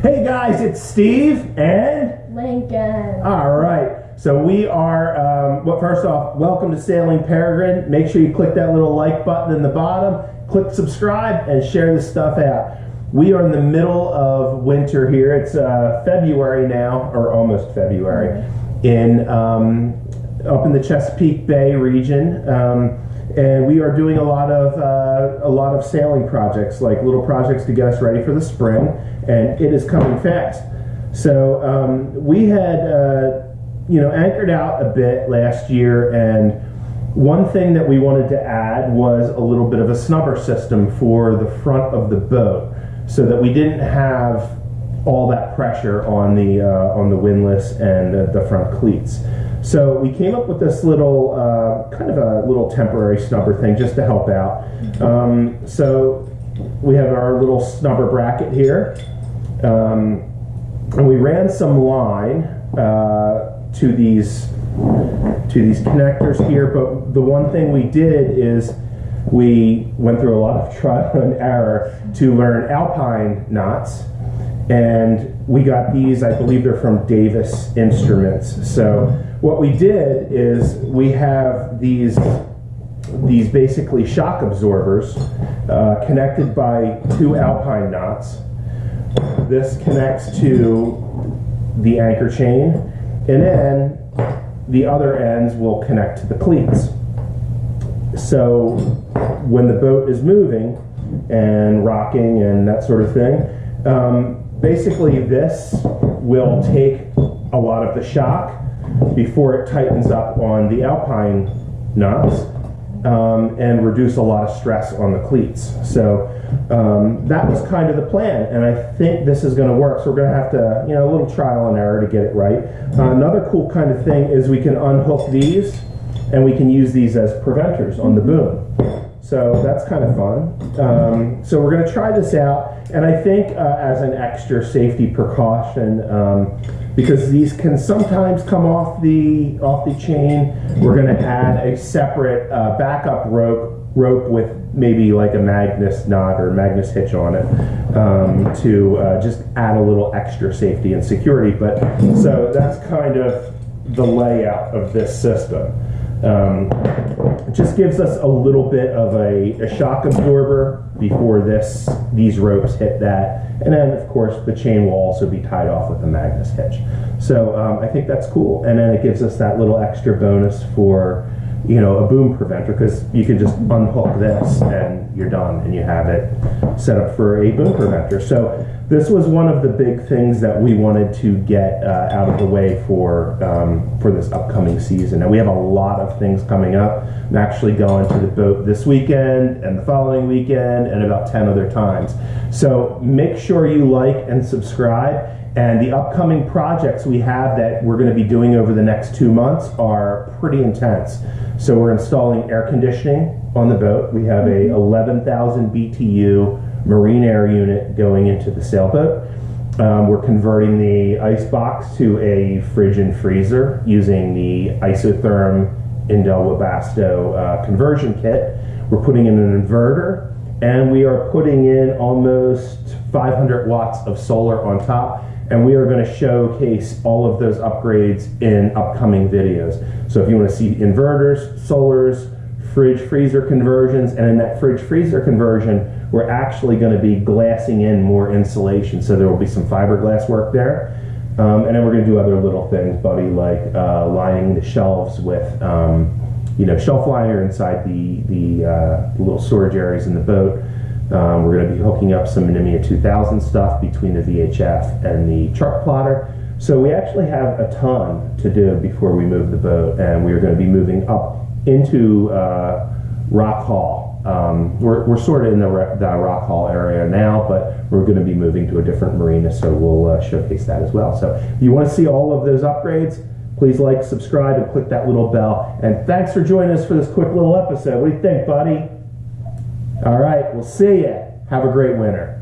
Hey guys, it's Steve and Lincoln. All right, so we are, well, first off, welcome to Sailing Peregrine. Make sure you click that little like button in the bottom, click subscribe, and share this stuff out. We are in the middle of winter here. It's February now, or almost February, in up in the Chesapeake Bay region, and we are doing a lot of sailing projects, like little projects to get us ready for the spring, and it is coming fast. So we had anchored out a bit last year, and one thing that we wanted to add was a little bit of a snubber system for the front of the boat, so that we didn't have all that pressure on the windlass and the front cleats. So we came up with this little kind of a little temporary snubber thing just to help out. So we have our little snubber bracket here, and we ran some line to these connectors here. But the one thing we did is we went through a lot of trial and error to learn alpine knots, and we got these, I believe they're from Davis Instruments. So what we did is we have these basically shock absorbers connected by two alpine knots. This connects to the anchor chain, and then the other ends will connect to the cleats. So when the boat is moving and rocking and that sort of thing, basically this will take a lot of the shock before it tightens up on the alpine knots, and reduce a lot of stress on the cleats. So that was kind of the plan, and I think this is going to work. So we're going to have to, a little trial and error to get it right. Another cool kind of thing is we can unhook these, and we can use these as preventers on the boom. So that's kind of fun. So we're going to try this out, and I think as an extra safety precaution, because these can sometimes come off the chain, we're going to add a separate backup rope with maybe like a Magnus knot or Magnus hitch on it, to just add a little extra safety and security. But so that's kind of the layout of this system. It just gives us a little bit of a shock absorber before these ropes hit that, and then of course the chain will also be tied off with a Magnus hitch. So I think that's cool, and then it gives us that little extra bonus for a boom preventer, because you can just unhook this and you're done, and you have it set up for a boom preventer. So this was one of the big things that we wanted to get out of the way for this upcoming season. And we have a lot of things coming up. I'm actually going to the boat this weekend and the following weekend and about 10 other times. So make sure you like and subscribe. And the upcoming projects we have that we're going to be doing over the next 2 months are pretty intense. So we're installing air conditioning on the boat. We have a 11,000 BTU marine air unit going into the sailboat. We're converting the ice box to a fridge and freezer using the isotherm Indel Webasto conversion kit. We're putting in an inverter, and we are putting in almost 500 watts of solar on top. And we are going to showcase all of those upgrades in upcoming videos. So if you want to see inverters, solars, fridge freezer conversions, and in that fridge freezer conversion, we're actually going to be glassing in more insulation. So there will be some fiberglass work there. And then we're going to do other little things, buddy, like lining the shelves with shelf liner inside the little storage areas in the boat. We're going to be hooking up some Anemia 2000 stuff between the VHF and the chart plotter. So we actually have a ton to do before we move the boat, and we are going to be moving up into Rock Hall. We're sort of in the Rock Hall area now, but we're going to be moving to a different marina, so we'll showcase that as well. So if you want to see all of those upgrades, please like, subscribe, and click that little bell. And thanks for joining us for this quick little episode. What do you think, buddy? All right, we'll see ya. Have a great winter.